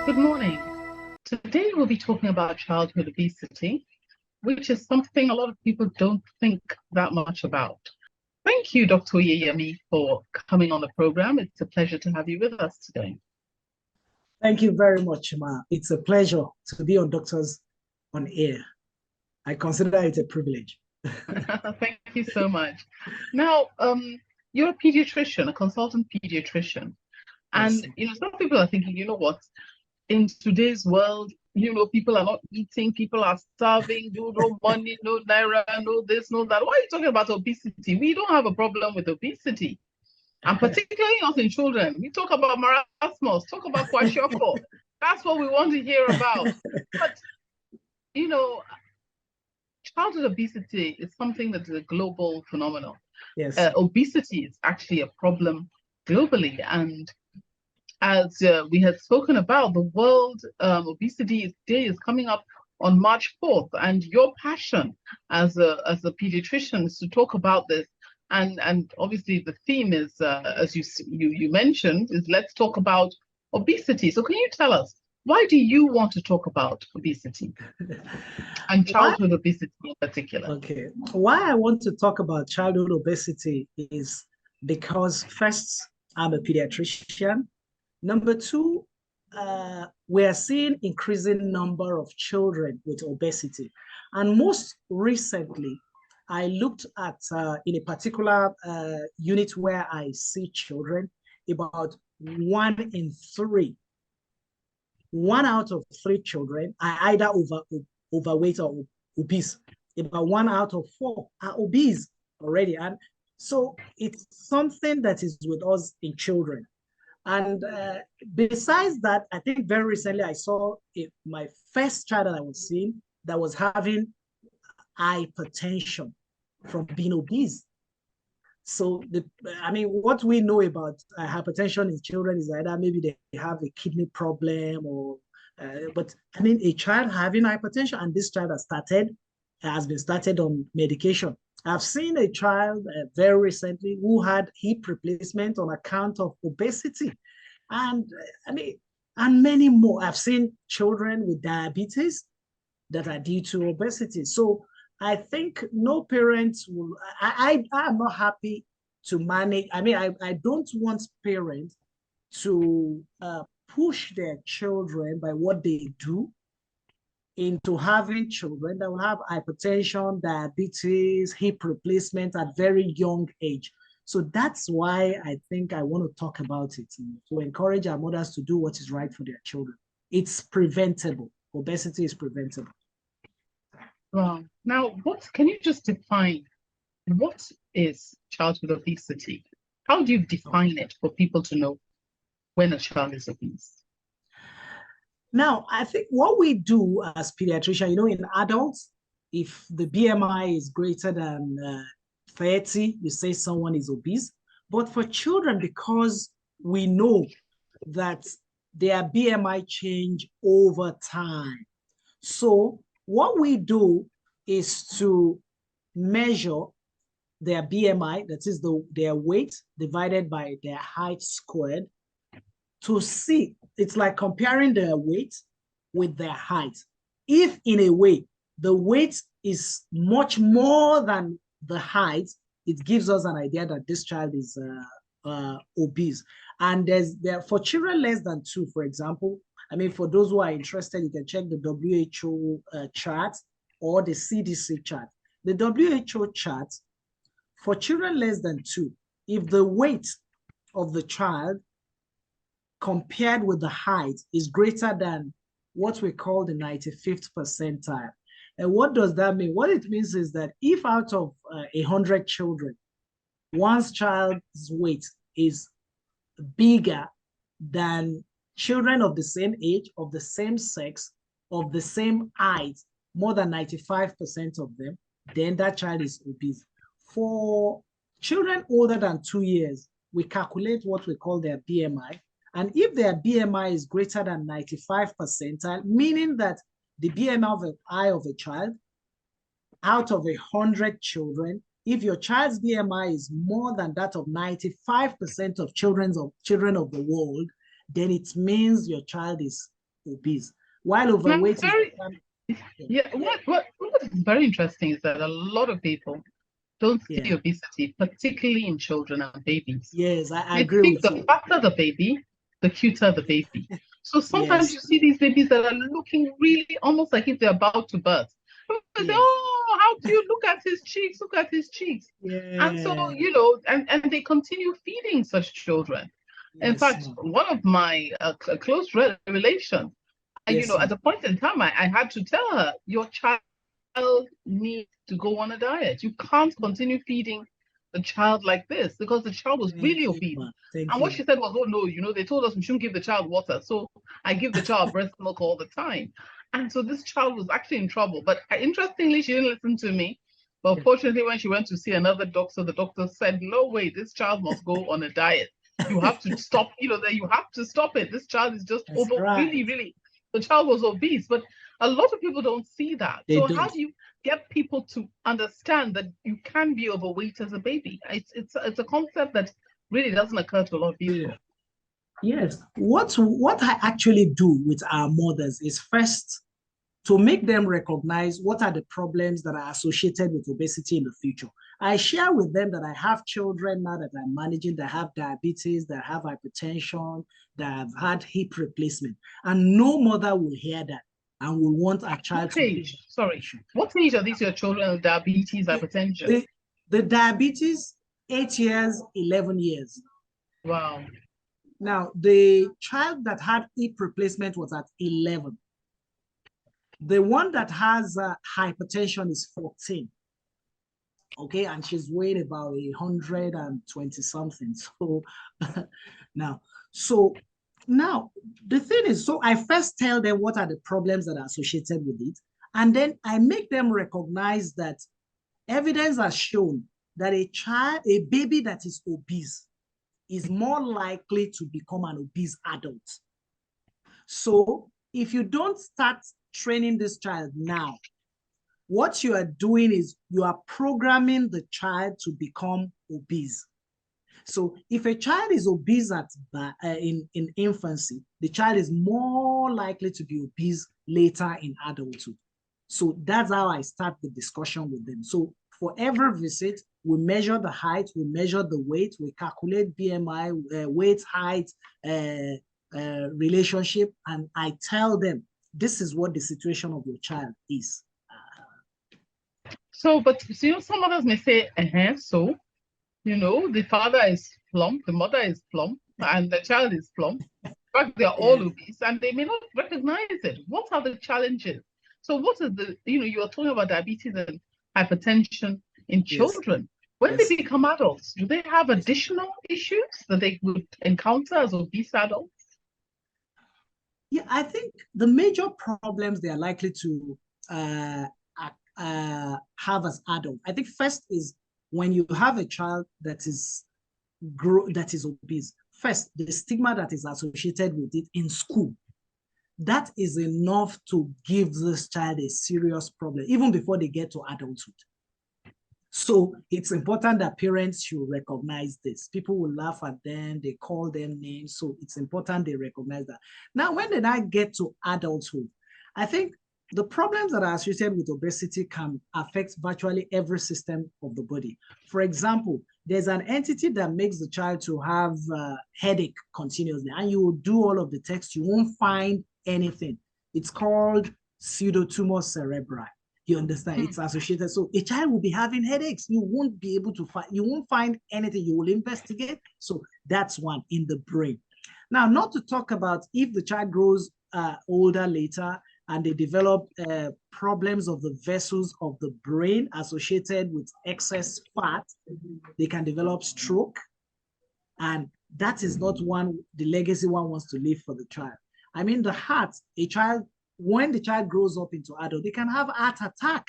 Good morning. Today we'll be talking about childhood obesity, which is something a lot of people don't think that much about. Thank you, Dr. Oyeyemi, for coming on the program. It's a pleasure to have you with us today. Thank you very much, Ma. It's a pleasure to be on Doctors on Air. I consider it a privilege. Thank you so much. Now, you're a pediatrician, a consultant pediatrician. And, Yes. some people are thinking, you know what, in today's world, people are not eating, people are starving, no money, no naira, no this, no that. Why are you talking about obesity? We don't have a problem with obesity. And particularly not in children. We talk about marasmus, talk about kwashiorkor. That's what we want to hear about. But, childhood obesity is something that is a global phenomenon. Yes. Obesity is actually a problem globally. And as we had spoken about, the World Obesity Day is coming up on March 4th, and your passion as a pediatrician is to talk about this. And obviously the theme is, as you mentioned, is let's talk about obesity. So can you tell us, why do you want to talk about obesity and childhood obesity in particular? Okay. Why I want to talk about childhood obesity is because first, I'm a pediatrician. Number two, we are seeing increasing number of children with obesity. And most recently, I looked at, in a particular unit where I see children, about 1 out of 3 children are either overweight or obese. About 1 out of 4 are obese already. And so it's something that is with us in children. And besides that, I think very recently I saw my first child that I was seeing that was having hypertension from being obese. So, what we know about hypertension in children is either maybe they have a kidney problem but a child having hypertension, and this child has been started on medication. I've seen a child very recently who had hip replacement on account of obesity. And and many more. I've seen children with diabetes that are due to obesity. So I think no parents will, I am not happy to manage. I don't want parents to push their children by what they do into having children that will have hypertension, diabetes, hip replacement at very young age. So that's why I think I want to talk about it, to encourage our mothers to do what is right for their children. It's preventable. Obesity is preventable. Wow. Now, can you just define what is childhood obesity? How do you define it for people to know when a child is obese? Now, I think what we do as pediatricians, in adults, if the BMI is greater than 30, you say someone is obese. But for children, because we know that their BMI change over time. So what we do is to measure their BMI, that is their weight divided by their height squared, to see. It's like comparing their weight with their height. If in a way the weight is much more than the height, it gives us an idea that this child is obese. And for children less than 2, for example, for those who are interested, you can check the WHO chart or the CDC chart. The WHO chart, for children less than 2, if the weight of the child compared with the height is greater than what we call the 95th percentile. And what does that mean? What it means is that if out of 100 children, one child's weight is bigger than children of the same age, of the same sex, of the same height, more than 95% of them, then that child is obese. For children older than 2 years, we calculate what we call their BMI. And if their BMI is greater than 95 percentile, meaning that the BMI of a child, out of 100 children, if your child's BMI is more than that of 95% of children of the world, then it means your child is obese, while And I'm overweight is very, yeah, yeah, what is very interesting is that a lot of people don't see yeah. obesity, particularly in children and babies. Yes, I They agree think with the you. fatter the baby, the cuter the baby. So sometimes Yes, you see these babies that are looking really almost like if they're about to birth. They say, yes, oh, how do you look at his cheeks? Look at his cheeks. And so, yeah, and they continue feeding such children. In yes, fact, ma'am. one of my close relations, Yes, at ma'am. a point in time, I had to tell her, your child needs to go on a diet. You can't continue feeding the child like this because the child was Thank really you, obese. ma'am. Thank And what you. she said was, oh no, they told us we shouldn't give the child water. So I give the child breast milk all the time. And so this child was actually in trouble. But interestingly, she didn't listen to me. But Yeah. fortunately, when she went to see another doctor, the doctor said, no way, this child must go on a diet. You have to stop, that you have to stop it. This child is just That's over, right. really, really, the child was obese. But a lot of people don't see that. They So how don't. do you get people to understand that you can be overweight as a baby? It's a concept that really doesn't occur to a lot of Yeah. people. Yes. What I actually do with our mothers is first to make them recognize what are the problems that are associated with obesity in the future. I share with them that I have children now that I'm managing that have diabetes, that have hypertension, that have had hip replacement. And no mother will hear that and will want a child What to live age? that Sorry. issue. What age are these your children with diabetes, The, hypertension? the, the diabetes, 8 years, 11 years. Wow. Now, the child that had hip replacement was at 11. The one that has hypertension is 14. Okay, and she's weighing about 120 something. So now, so now the thing is, so I first tell them what are the problems that are associated with it, and then I make them recognize that evidence has shown that a baby that is obese is more likely to become an obese adult. So if you don't start training this child now, what you are doing is you are programming the child to become obese. So if a child is obese in infancy, the child is more likely to be obese later in adulthood. So that's how I start the discussion with them. So for every visit, we measure the height, we measure the weight, we calculate BMI, weight, height, relationship, and I tell them, this is what the situation of your child is. So, but some others may say, so, the father is plump, the mother is plump, and the child is plump. In fact, they're all Yeah. obese and they may not recognize it. What are the challenges? So, what is you're talking about diabetes and hypertension in Yes. children. When they Yes. become adults, do they have Yes. additional issues that they would encounter as obese adults? Yeah, I think the major problems they are likely to uh, have as adults. I think first is when you have a child that is obese. First, the stigma that is associated with it in school. That is enough to give this child a serious problem, even before they get to adulthood. So it's important that parents should recognize this. People will laugh at them, they call them names. So it's important they recognize that. Now, when did I get to adulthood? I think the problems that are associated with obesity can affect virtually every system of the body. For example, there's an entity that makes the child to have headache continuously, and you will do all of the tests, you won't find anything. It's called pseudotumor cerebri. You understand? It's associated. So a child will be having headaches. You won't be able to find, you won't find anything. You will investigate. So that's one in the brain. Now, not to talk about if the child grows older later and they develop problems of the vessels of the brain associated with excess fat, they can develop stroke. And that is not the legacy one wants to leave for the child. I mean, the heart, when the child grows up into adult, they can have heart attack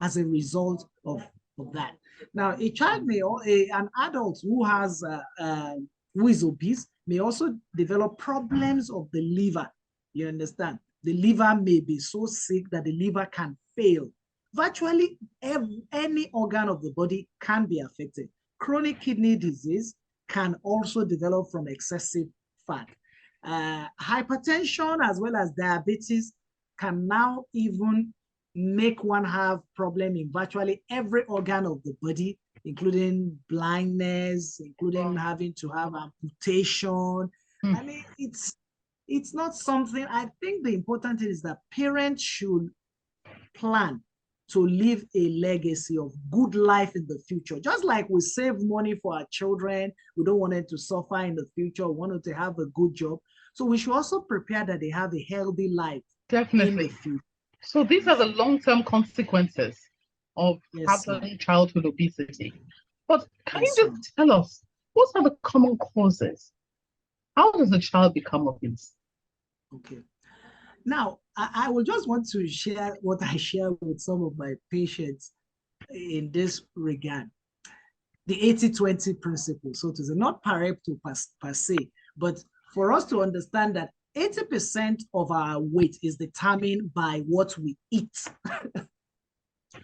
as a result of that. Now, an adult who is obese may also develop problems of the liver. You understand? The liver may be so sick that the liver can fail. Virtually any organ of the body can be affected. Chronic kidney disease can also develop from excessive fat. Hypertension as well as diabetes can now even make one have problem in virtually every organ of the body, including blindness, including having to have amputation. I mean, it's not something. I think the important thing is that parents should plan to leave a legacy of good life in the future. Just like we save money for our children, we don't want them to suffer in the future, we want them to have a good job. So we should also prepare that they have a healthy life in the future. So these are the long-term consequences of having childhood obesity. But can you just tell us, what are the common causes? How does a child become obese? Okay. Now, I will just want to share what I share with some of my patients in this regard. The 80-20 principle, so to say, not Pareto per se, but for us to understand that 80% of our weight is determined by what we eat,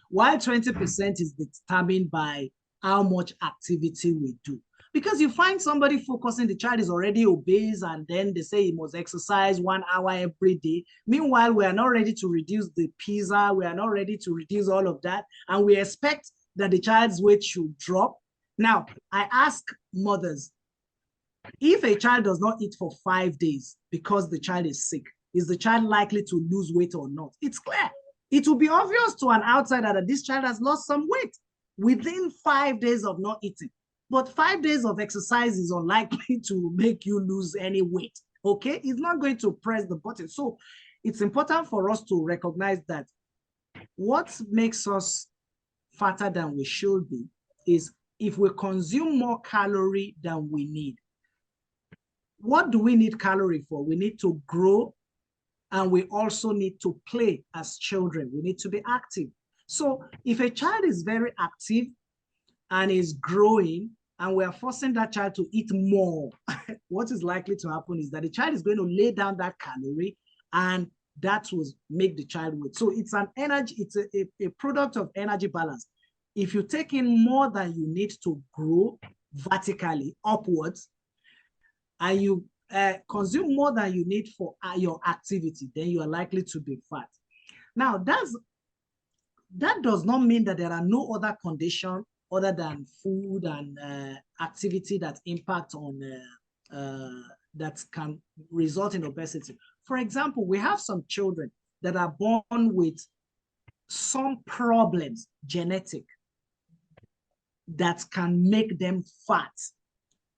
while 20% is determined by how much activity we do. Because you find somebody focusing, the child is already obese, and then they say he must exercise 1 hour every day. Meanwhile, we are not ready to reduce the pizza. We are not ready to reduce all of that. And we expect that the child's weight should drop. Now, I ask mothers, if a child does not eat for 5 days because the child is sick, is the child likely to lose weight or not? It's clear. It will be obvious to an outsider that this child has lost some weight within 5 days of not eating. But 5 days of exercise is unlikely to make you lose any weight, okay? It's not going to press the button. So it's important for us to recognize that what makes us fatter than we should be is if we consume more calorie than we need. What do we need calorie for? We need to grow, and we also need to play as children. We need to be active. So if a child is very active and is growing, and we are forcing that child to eat more, what is likely to happen is that the child is going to lay down that calorie, and that will make the child weight. So it's an energy, it's a product of energy balance. If you take in more than you need to grow vertically upwards, and you consume more than you need for your activity, then you are likely to be fat. Now, that does not mean that there are no other conditions other than food and activity that impact on, that can result in obesity. For example, we have some children that are born with some problems, genetic, that can make them fat.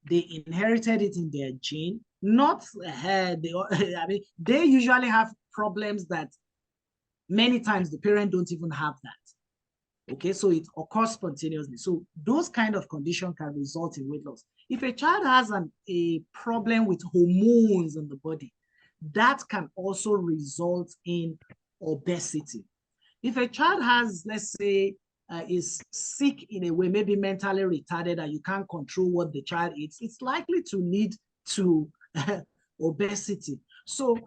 They inherited it in their gene, not I mean, they usually have problems that many times the parent don't even have that. Okay, so it occurs spontaneously. So those kind of conditions can result in weight loss. If a child has a problem with hormones in the body, that can also result in obesity. If a child has, let's say, is sick in a way, maybe mentally retarded, and you can't control what the child eats, it's likely to lead to obesity. So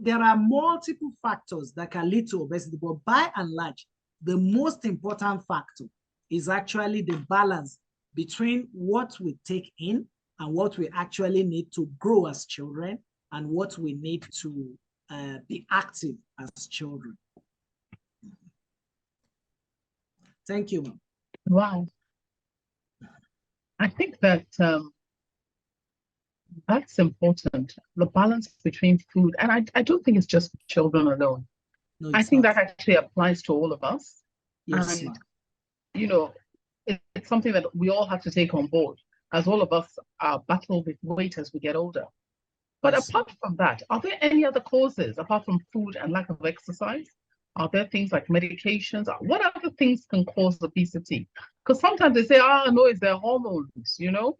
there are multiple factors that can lead to obesity, but by and large, the most important factor is actually the balance between what we take in and what we actually need to grow as children, and what we need to be active as children. Thank you, ma'am. Wow. I think that that's important, the balance between food. And I don't think it's just children alone. No, I think that actually applies to all of us. Yes, and, you know, it's something that we all have to take on board, as all of us battle with weight as we get older. But yes, apart from that, are there any other causes apart from food and lack of exercise? Are there things like medications? What other things can cause obesity? Because sometimes they say, no, it's their hormones, you know?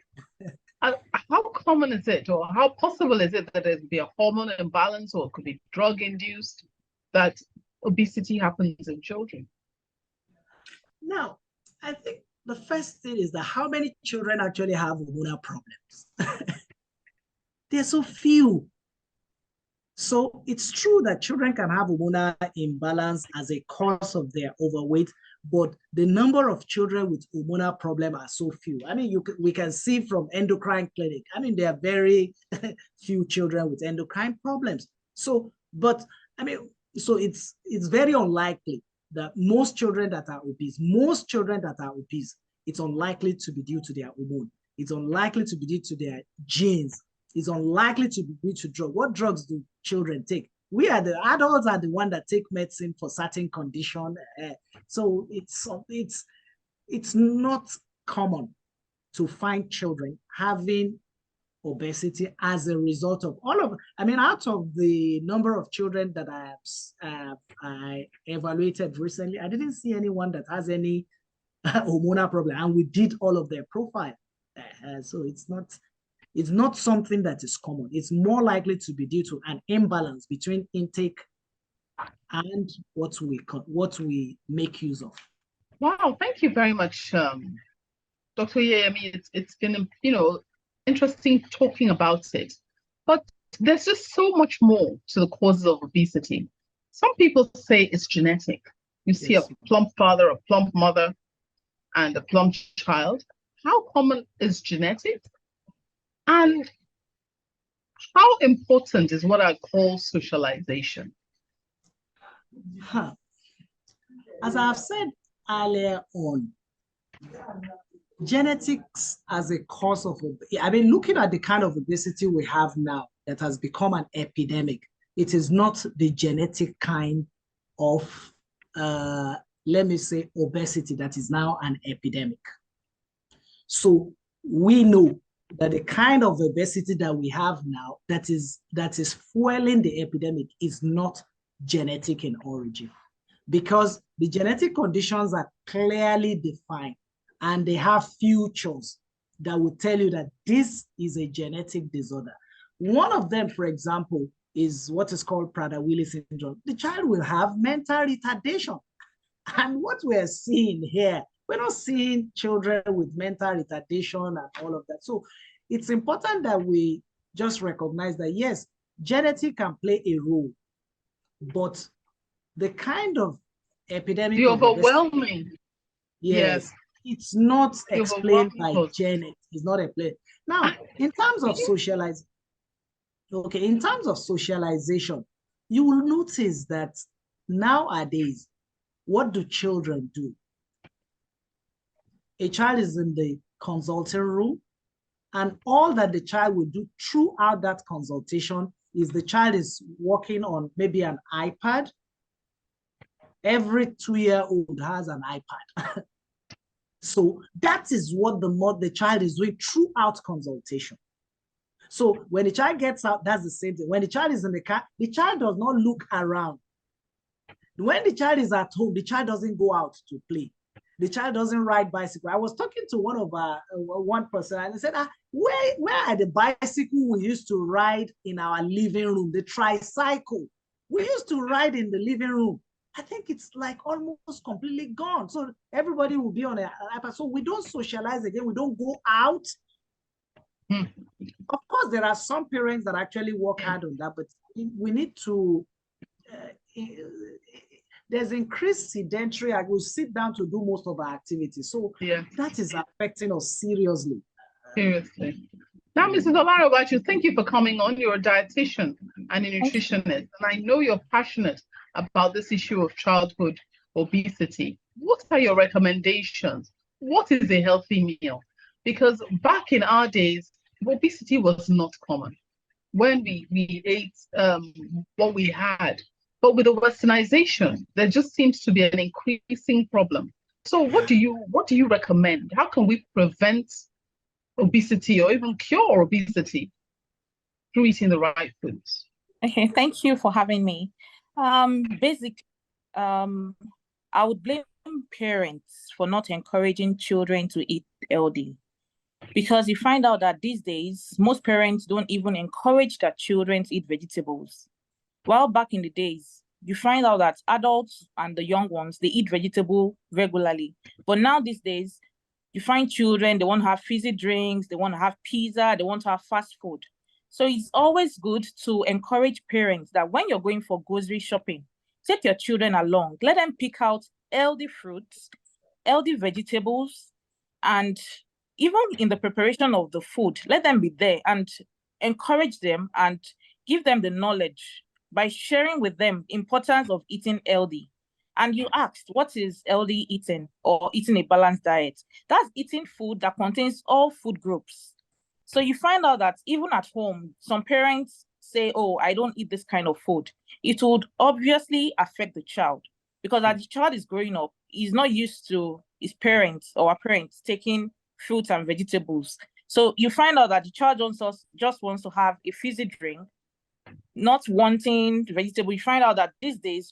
How common is it, or how possible is it that there could be a hormone imbalance, or it could be drug-induced, that obesity happens in children? Now, I think the first thing is that how many children actually have hormonal problems? They're so few. So it's true that children can have hormonal imbalance as a cause of their overweight, but the number of children with hormonal problem are so few. I mean, we can see from endocrine clinic. I mean, there are very few children with endocrine problems. So, but I mean, so it's very unlikely that most children that are obese, it's unlikely to be due to their hormone. It's unlikely to be due to their genes. It's unlikely to be due to drugs. What drugs do children take? We are the adults are the one that take medicine for certain condition. So it's not common to find children having obesity as a result of all of. I mean, out of the number of children that I evaluated recently, I didn't see anyone that has any hormonal problem, and we did all of their profile. So it's not something that is common. It's more likely to be due to an imbalance between intake and what we make use of. Wow, thank you very much, Dr. Oyeyemi. It's been interesting talking about it, but there's just so much more to the causes of obesity. Some people say it's genetic. You see Yes. a plump father, a plump mother, and a plump child. How common is genetics? And how important is what I call socialization? As I have said earlier on, genetics as a cause of, I mean, looking at the kind of obesity we have now that has become an epidemic, it is not the genetic kind of, let me say, obesity that is now an epidemic. So we know that the kind of obesity that we have now that is fueling the epidemic is not genetic in origin, because the genetic conditions are clearly defined and they have features that will tell you that this is a genetic disorder. One of them, for example, is what is called Prader-Willi syndrome. The child will have mental retardation. And what we're seeing here, we're not seeing children with mental retardation and all of that. So it's important that we just recognize that, yes, genetics can play a role, but the kind of epidemic The of overwhelming. yes, it's not The explained by overwhelming genetics. It's not explained. Now, in terms of socialization, in terms of socialization, you will notice that nowadays, what do children do? A child is in the consulting room, and all that the child will do throughout that consultation is the child is working on maybe an iPad. Every 2-year-old has an iPad. So that is what the child is doing throughout consultation. So when the child gets out, that's the same thing. When the child is in the car, the child does not look around. When the child is at home, the child doesn't go out to play. The child doesn't ride bicycle. I was talking to one person, and I said, where are the bicycle we used to ride in our living room, the tricycle? We used to ride in the living room. I think it's like almost completely gone. So everybody will be on an iPad. So we don't socialize again. We don't go out. Of course, there are some parents that actually work hard on that, but we need to, there's increased sedentary. I will sit down to do most of our activities. So that is affecting us seriously. Seriously. Now, Mrs. Olanrewaju, thank you for coming on. You're a dietitian and a nutritionist, and I know you're passionate about this issue of childhood obesity. What are your recommendations? What is a healthy meal? Because back in our days, obesity was not common when we ate what we had. But with the westernization, there just seems to be an increasing problem. So what do you recommend? How can we prevent obesity or even cure obesity through eating the right foods? Okay, thank you for having me. Basically, I would blame parents for not encouraging children to eat healthy, because you find out that these days, most parents don't even encourage their children to eat vegetables. While back in the days, you find out that adults and the young ones, they eat vegetable regularly. But now these days, you find children, they want to have fizzy drinks, they want to have pizza, they want to have fast food. So it's always good to encourage parents that when you're going for grocery shopping, take your children along. Let them pick out healthy fruits, healthy vegetables, and even in the preparation of the food, let them be there and encourage them and give them the knowledge by sharing with them importance of eating healthy. And you asked, what is healthy eating or eating a balanced diet? That's eating food that contains all food groups. So you find out that even at home, some parents say, oh, I don't eat this kind of food. It would obviously affect the child, because as the child is growing up, he's not used to his parents or our parents taking fruits and vegetables. So you find out that the child just wants to have a fizzy drink, not wanting vegetable. You find out that these days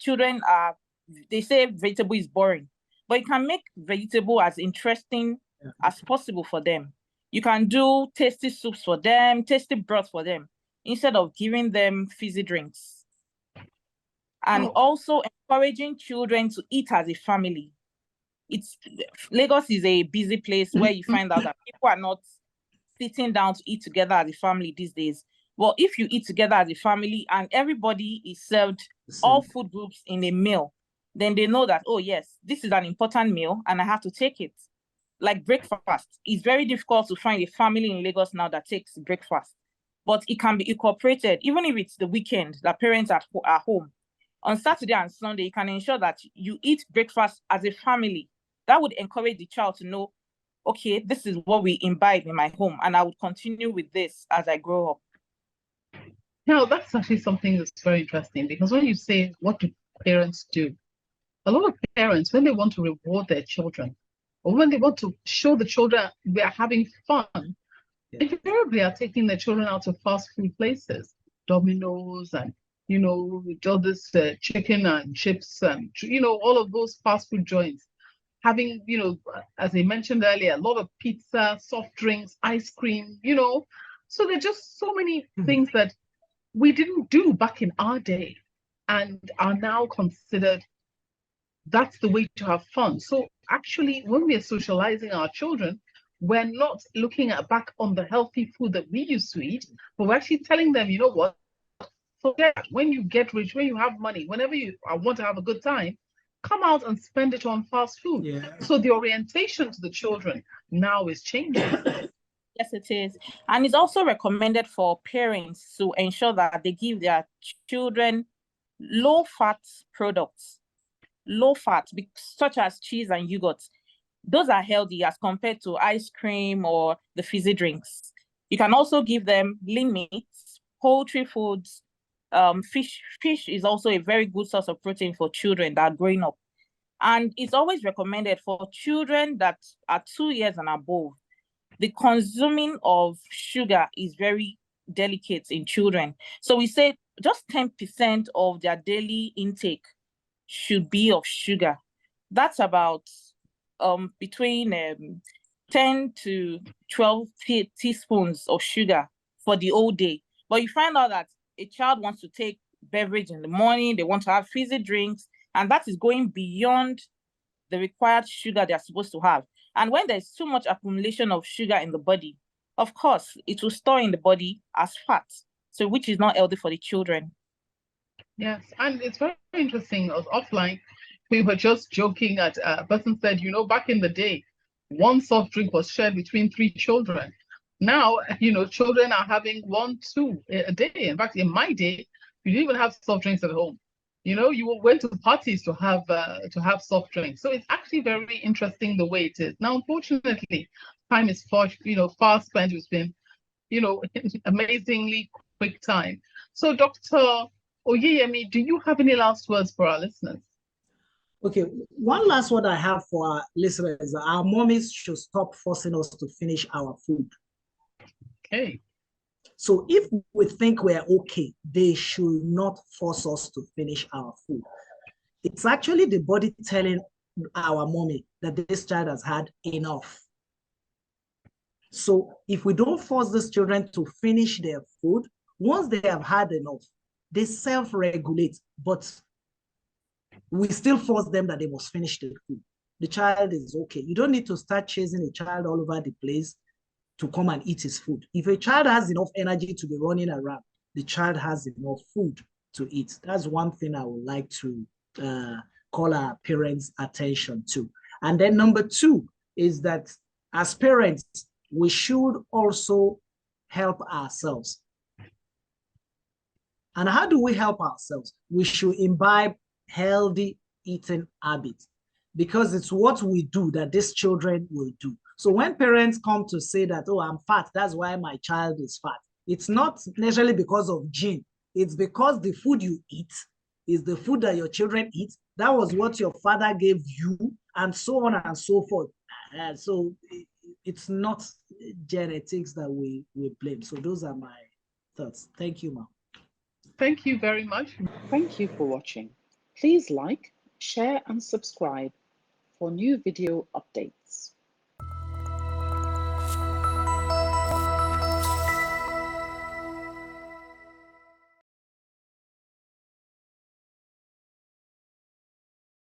they say vegetable is boring, but you can make vegetable as interesting as possible for them. You can do tasty soups for them, tasty broth for them, instead of giving them fizzy drinks. And also encouraging children to eat as a family. Lagos is a busy place where you find out that people are not sitting down to eat together as a family these days. Well, if you eat together as a family and everybody is served all food groups in a meal, then they know that, oh yes, this is an important meal and I have to take it. Like breakfast, it's very difficult to find a family in Lagos now that takes breakfast, but it can be incorporated, even if it's the weekend that parents are home. On Saturday and Sunday, you can ensure that you eat breakfast as a family. That would encourage the child to know, okay, this is what we imbibe in my home, and I would continue with this as I grow up. Now, that's actually something that's very interesting, because when you say, what do parents do? A lot of parents, when they want to reward their children, or when they want to show the children we are having fun, invariably are taking their children out to fast food places, Domino's and, all this chicken and chips and, all of those fast food joints. Having, as I mentioned earlier, a lot of pizza, soft drinks, ice cream, So there are just so many things that we didn't do back in our day and are now considered that's the way to have fun. So actually, when we are socializing our children, we're not looking back on the healthy food that we used to eat, but we're actually telling them, you know what, forget when you get rich, when you have money, whenever you want to have a good time, come out and spend it on fast food. Yeah. So the orientation to the children now is changing. Yes, it is. And it's also recommended for parents to ensure that they give their children low-fat products, low-fat, such as cheese and yogurt. Those are healthy as compared to ice cream or the fizzy drinks. You can also give them lean meats, poultry foods. Fish is also a very good source of protein for children that are growing up. And it's always recommended for children that are 2 years and above. The consuming of sugar is very delicate in children. So we say just 10% of their daily intake should be of sugar. That's about between 10 to 12 teaspoons of sugar for the whole day. But you find out that a child wants to take beverage in the morning, they want to have fizzy drinks, and that is going beyond the required sugar they're supposed to have. And when there's too much accumulation of sugar in the body, of course, it will store in the body as fat, so which is not healthy for the children. Yes, and it's very interesting. I was offline, we were just joking at a person said, back in the day, one soft drink was shared between 3 children. Now, children are having 1, 2 a day. In fact, in my day, you didn't even have soft drinks at home. You went to parties to have soft drinks. So it's actually very interesting the way it is. Now, unfortunately, time is far spent. It's been, amazingly quick time. So, Dr. Oyeyemi, do you have any last words for our listeners? Okay, one last word I have for our listeners: our mommies should stop forcing us to finish our food. Okay. So if we think we're okay, they should not force us to finish our food. It's actually the body telling our mommy that this child has had enough. So if we don't force these children to finish their food, once they have had enough, they self-regulate, but we still force them that they must finish the food. The child is okay. You don't need to start chasing a child all over the place to come and eat his food. If a child has enough energy to be running around, the child has enough food to eat. That's one thing I would like to call our parents' attention to. And then number two is that as parents, we should also help ourselves. And how do we help ourselves? We should imbibe healthy eating habits, because it's what we do that these children will do. So when parents come to say that, oh, I'm fat, that's why my child is fat, it's not necessarily because of gene. It's because the food you eat is the food that your children eat. That was what your father gave you, and so on and so forth. So it's not genetics that we blame. So those are my thoughts. Thank you, ma'am. Thank you very much. Thank you for watching. Please like, share and subscribe for new video updates.